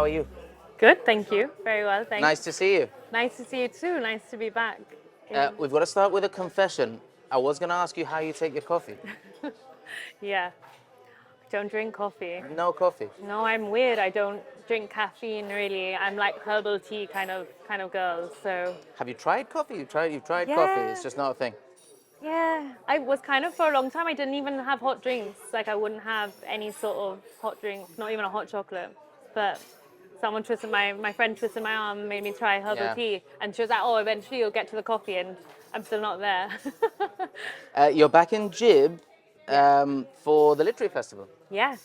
How are you? Good, thank you. Very well, thanks. Nice to see you. Nice to see you too. Nice to be back. We've got to start with a confession. I was going to ask you how you take your coffee. Yeah, don't drink coffee. No coffee. No, I'm weird. I don't drink caffeine really. I'm like herbal tea kind of girl. So Have you tried coffee? You've tried coffee. yeah, It's just not a thing. yeah. I was kind of for a long time. I didn't even have hot drinks. Like I wouldn't have any sort of hot drink, not even a hot chocolate. But someone twisted my friend twisted my arm, made me try herbal Yeah. tea, and she was like, "Oh, eventually you'll get to the coffee," and I'm still not there. You're back in Jib Yeah. for the literary festival. Yeah,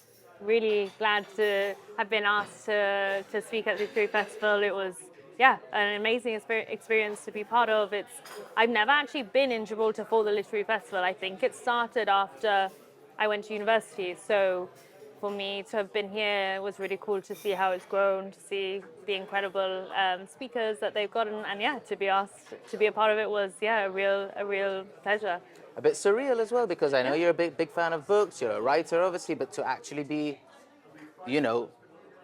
really glad to have been asked to speak at the Literary Festival. It was, yeah, an amazing experience to be part of. I've never actually been in Gibraltar for the Literary Festival. I think it started after I went to university. So for me to have been here was really cool to see how it's grown, to see the incredible speakers that they've gotten, and yeah, to be asked to be a part of it was a real pleasure. A bit surreal as well because I know Yeah. you're a big fan of books. You're a writer, obviously, but to actually be, you know,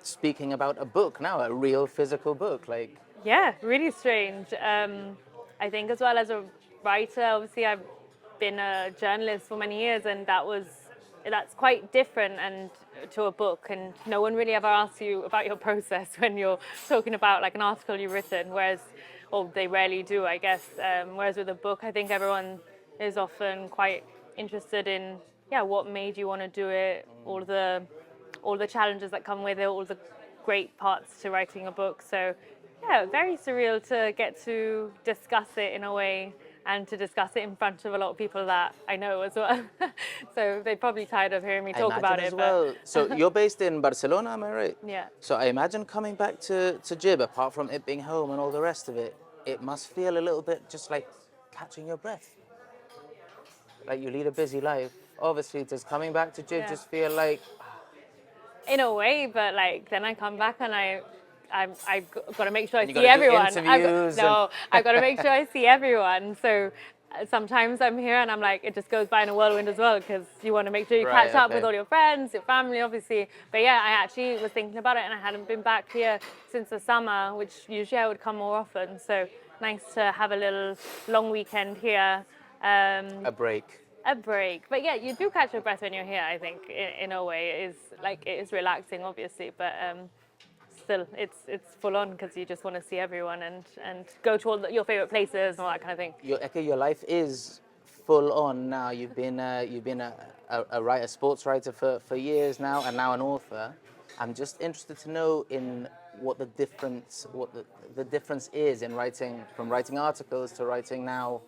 speaking about a book now, a real physical book, like Yeah, really strange. I think as well as a writer, obviously I've been a journalist for many years, and that's quite different and to a book. And no one really ever asks you about your process when you're talking about like an article you've written, whereas, or they rarely do, I guess. Whereas with a book, I think everyone is often quite interested in, yeah, what made you want to do it, all the challenges that come with it, all the great parts to writing a book. So yeah, very surreal to get to discuss it in a way and to discuss it in front of a lot of people that I know as well. So they're probably tired of hearing me I talk imagine about as it, well. So you're based in Barcelona, am I right? yeah. So I imagine coming back to Jib, apart from it being home and all the rest of it, it must feel a little bit just like catching your breath. Like you lead a busy life. Obviously, does coming back to Jib Yeah. just feel like In a way, but like then I come back and I've got to make sure I you see got to do everyone. interviews and I've got to make sure I see everyone. So sometimes I'm here and I'm like, it just goes by in a whirlwind as well because you want to make sure you right, catch up with okay. all your friends, your family, obviously. But yeah, I actually was thinking about it and I hadn't been back here since the summer, which usually I would come more often. So nice to have a little long weekend here. A break. A break, but yeah, you do catch your breath when you're here. I think in a way it is relaxing, obviously, but still it's full on because you just want to see everyone and go to your favorite places and all that kind of thing. Your life is full on now. You've been a sports writer for years now, and now an author. I'm just interested to know in what the difference is in writing from writing articles to writing now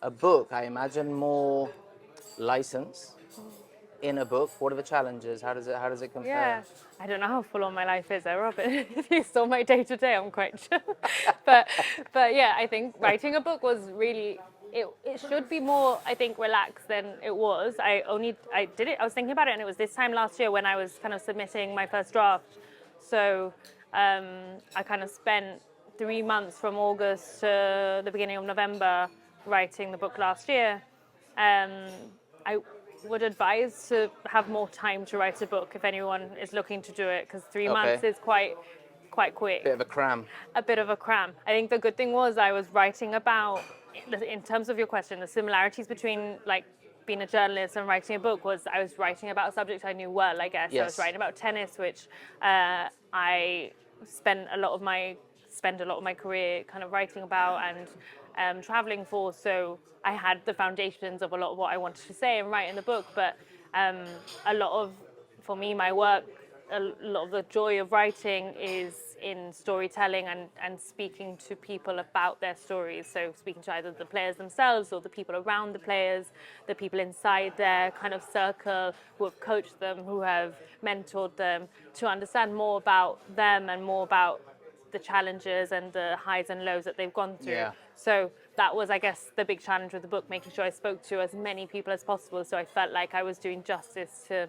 a book. I imagine more license in a book. What are the challenges? How does it compare? Yeah, I don't know how full on my life is, Rob. If you saw my day to day, I'm quite chill. but but yeah, I think writing a book was really it should be more, I think, relaxed than it was. I did it. I was thinking about it, and it was this time last year when I was kind of submitting my first draft. So I kind of spent 3 months from August to the beginning of November writing the book last year. I would advise to have more time to write a book if anyone is looking to do it, because 3 months Okay. is quite quick. Bit of a cram. A bit of a cram. I think the good thing was I was writing about, in terms of your question, the similarities between like being a journalist and writing a book was I was writing about a subject I knew well, I guess. I was Yes. writing about tennis, which I spend a lot of my career kind of writing about and traveling for. So I had the foundations of a lot of what I wanted to say and write in the book. But a lot of, for me, my work, a lot of the joy of writing is in storytelling and speaking to people about their stories. So speaking to either the players themselves or the people around the players, the people inside their kind of circle who have coached them, who have mentored them, to understand more about them and more about the challenges and the highs and lows that they've gone through. Yeah. So that was, I guess, the big challenge with the book, making sure I spoke to as many people as possible, so I felt like I was doing justice to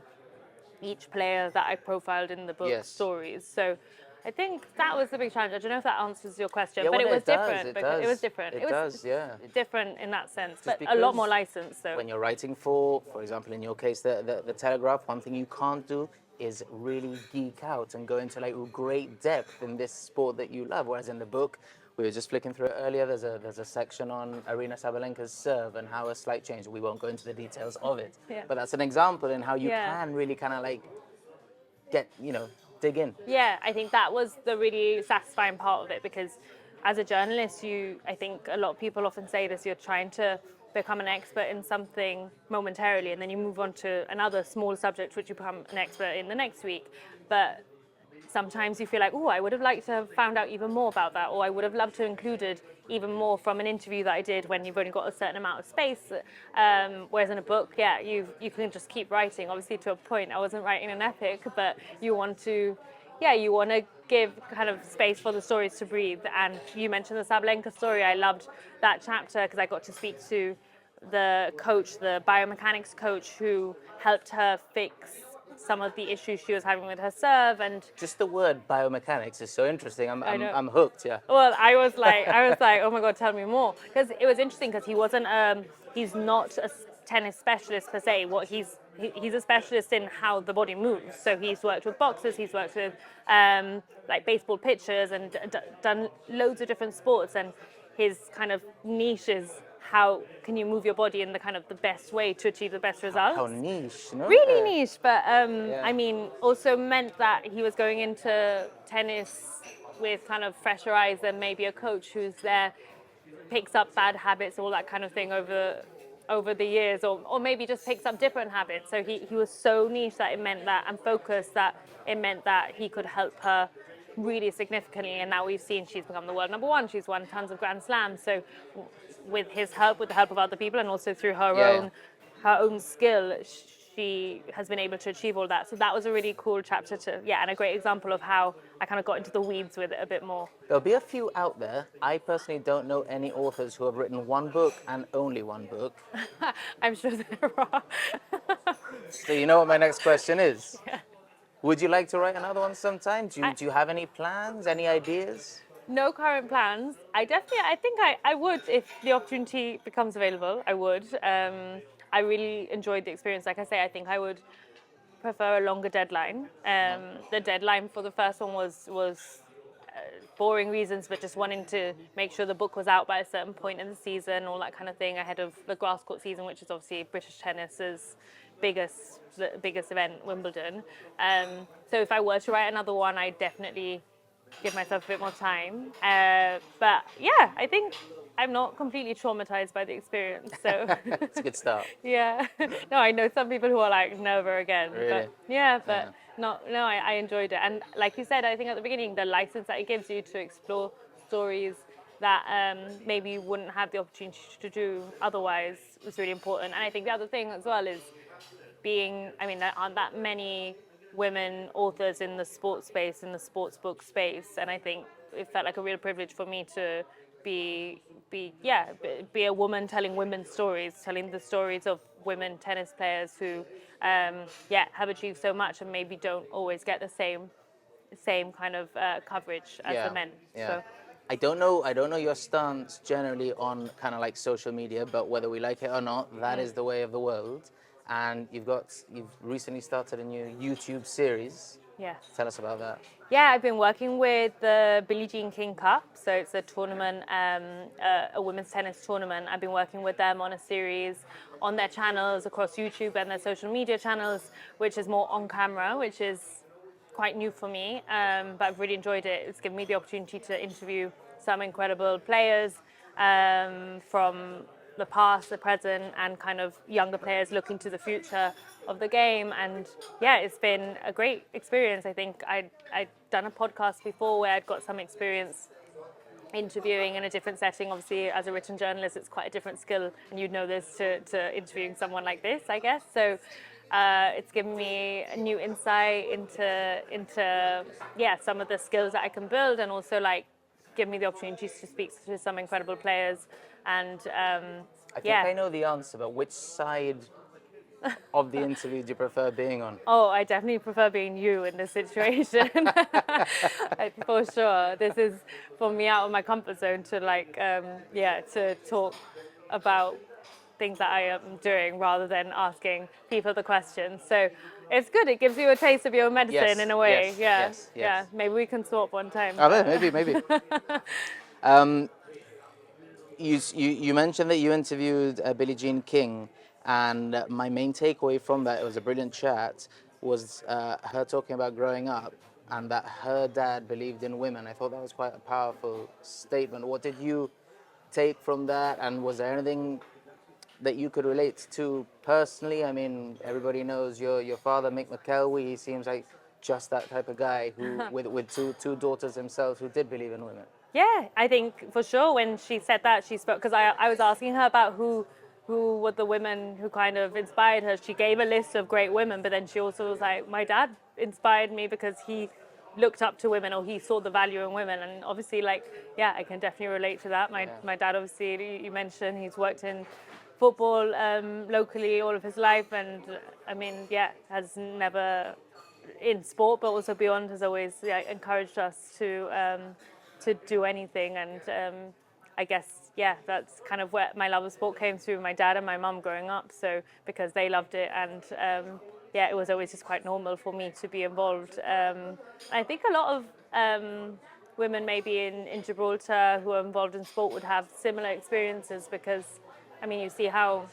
each player that I profiled in the book Yes. stories. So I think that was the big challenge. I don't know if that answers your question, Yeah, but well, it was it does, different. it because does. it was different. It does, yeah. Different in that sense, Just but a lot because more licensed. So when you're writing for example, in your case, the Telegraph, one thing you can't do is really geek out and go into like great depth in this sport that you love. Whereas in the book, we were just flicking through it earlier. There's a section on Arina Sabalenka's serve and how a slight change. We won't go into the details of it, Yeah. but that's an example in how you Yeah. can really kind of like get dig in. Yeah, I think that was the really satisfying part of it, because as a journalist, I think a lot of people often say this, you're trying to become an expert in something momentarily and then you move on to another small subject which you become an expert in the next week. But sometimes you feel like, oh, I would have liked to have found out even more about that, or I would have loved to have included even more from an interview that I did when you've only got a certain amount of space. Whereas in a book, yeah, you can just keep writing. Obviously, to a point, I wasn't writing an epic, but you want to give kind of space for the stories to breathe. And you mentioned the Sabalenka story. I loved that chapter because I got to speak to the coach, the biomechanics coach, who helped her fix some of the issues she was having with her serve. And Just the word biomechanics is so interesting. I know. I'm hooked. Yeah. Well, I was like, oh my god, tell me more, because it was interesting because he's not a tennis specialist per se. He's a specialist in how the body moves. So he's worked with boxers, he's worked with like baseball pitchers, and done loads of different sports. And his kind of niche is how can you move your body in the kind of the best way to achieve the best results. How niche, no? Really niche, but Yeah. I mean, also meant that he was going into tennis with kind of fresher eyes than maybe a coach who's there, picks up bad habits, all that kind of thing over the years, or maybe just picks up different habits. So he was so niche that it meant that, and focused, that it meant that he could help her really significantly. And now we've seen she's become the world number one. She's won tons of Grand Slams. So with his help, with the help of other people, and also through her own skill, she has been able to achieve all that. So that was a really cool chapter and a great example of how I kind of got into the weeds with it a bit more. There'll be a few out there. I personally don't know any authors who have written one book and only one book. I'm sure there are. So you know what my next question is? Yeah. Would you like to write another one sometime? Do you have any plans, any ideas? No current plans. I think I would, if the opportunity becomes available, I would. I really enjoyed the experience. Like I say, I think I would prefer a longer deadline. The deadline for the first one was boring reasons, but just wanting to make sure the book was out by a certain point in the season, all that kind of thing, ahead of the grass court season, which is obviously British tennis's biggest event, Wimbledon. So if I were to write another one, I definitely give myself a bit more time. But yeah, I think I'm not completely traumatized by the experience. So It's a good start. yeah. No, I know some people who are like, never again. Really? But yeah, but I enjoyed it. And like you said, I think at the beginning, the license that it gives you to explore stories that maybe you wouldn't have the opportunity to do otherwise was really important. And I think the other thing as well is there aren't that many women authors in the sports space, in the sports book space, and I think it felt like a real privilege for me to be a woman telling women's stories, telling the stories of women tennis players who have achieved so much and maybe don't always get the same kind of coverage as the men. Yeah. So I don't know your stance generally on kind of like social media, but whether we like it or not, that is the way of the world. And you've recently started a new YouTube series. yeah. Tell us about that. Yeah, I've been working with the Billie Jean King Cup. So it's a tournament, a women's tennis tournament. I've been working with them on a series on their channels across YouTube and their social media channels, which is more on camera, which is quite new for me. But I've really enjoyed it. It's given me the opportunity to interview some incredible players from the past, the present, and kind of younger players looking to the future of the game. And yeah, it's been a great experience. I think I'd done a podcast before where I'd got some experience interviewing in a different setting. Obviously, as a written journalist, it's quite a different skill, and you'd know this to interviewing someone like this, I guess. So it's given me a new insight into some of the skills that I can build, and also like give me the opportunity to speak to some incredible players. And I think I know the answer, but which side of the interview do you prefer being on? Oh, I definitely prefer being you in this situation. For sure. This is for me out of my comfort zone to to talk about things that I am doing rather than asking people the questions. So it's good. It gives you a taste of your own medicine Yes, in a way. yes, Yeah, yes, yeah. yes. Maybe we can swap one time. Oh, but- maybe. Um, you mentioned that you interviewed Billie Jean King, and my main takeaway from that, it was a brilliant chat, was her talking about growing up and that her dad believed in women. I thought that was quite a powerful statement. What did you take from that, and was there anything that you could relate to personally? I mean, everybody knows your father, Mick McElwee. He seems like just that type of guy who, with two daughters himself, who did believe in women. Yeah, I think for sure when she said that, she spoke, because I was asking her about who were the women who kind of inspired her. She gave a list of great women, but then she also was like, my dad inspired me because he looked up to women, or he saw the value in women. And obviously, like, yeah, I can definitely relate to that. My dad, obviously, you mentioned he's worked in football locally all of his life, and I mean, yeah, has never in sport, but also beyond, has always encouraged us to do anything. And I guess, yeah, that's kind of where my love of sport came through my dad and my mum growing up. So because they loved it, and yeah, it was always just quite normal for me to be involved. I think a lot of women maybe in Gibraltar who are involved in sport would have similar experiences, because I mean, you see how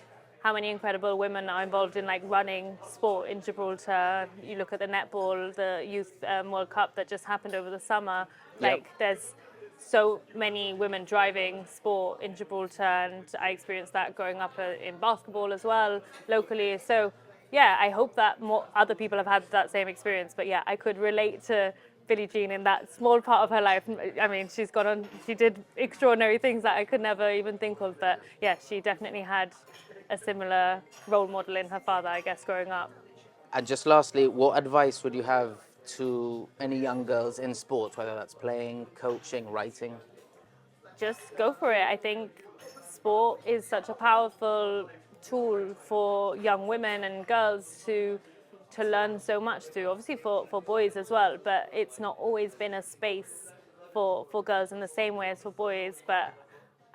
many incredible women are involved in like running sport in Gibraltar. You look at the netball, the youth World Cup that just happened over the summer. Like there's so many women driving sport in Gibraltar, and I experienced that growing up in basketball as well locally. So yeah, I hope that more other people have had that same experience. But yeah, I could relate to Billie Jean in that small part of her life. I mean, she did extraordinary things that I could never even think of. But yeah, she definitely had a similar role model in her father, I guess, growing up. And just lastly, what advice would you have to any young girls in sports, whether that's playing, coaching, writing? Just go for it. I think sport is such a powerful tool for young women and girls to learn so much through, obviously for boys as well, but it's not always been a space for girls in the same way as for boys. But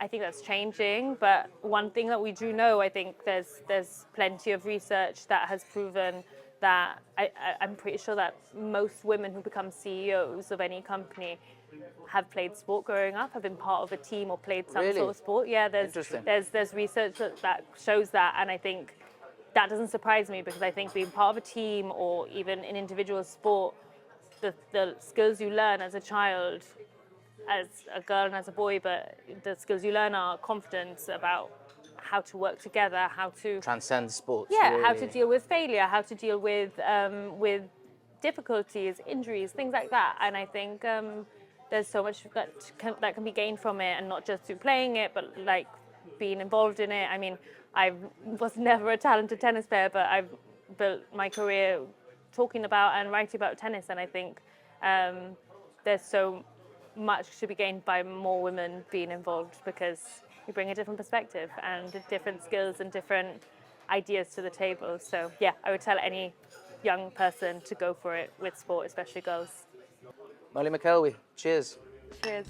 I think that's changing. But one thing that we do know, I think there's plenty of research that has proven that I'm pretty sure that most women who become CEOs of any company have played sport growing up, have been part of a team or played some Really? sort of sport. Yeah, Interesting. there's research that shows that, and I think that doesn't surprise me, because I think being part of a team or even in individual sport, the skills you learn as a child, as a girl and as a boy, but the skills you learn are confidence about how to work together, how to Transcend sports. yeah, how to Really. deal with failure, how to deal with difficulties, injuries, things like that. And I think there's so much that can be gained from it, and not just through playing it, but like being involved in it. I mean, I was never a talented tennis player, but I've built my career talking about and writing about tennis, and I think there's so much to be gained by more women being involved, because you bring a different perspective and different skills and different ideas to the table. So yeah, I would tell any young person to go for it with sport, especially girls. Molly McElwee, cheers. Cheers.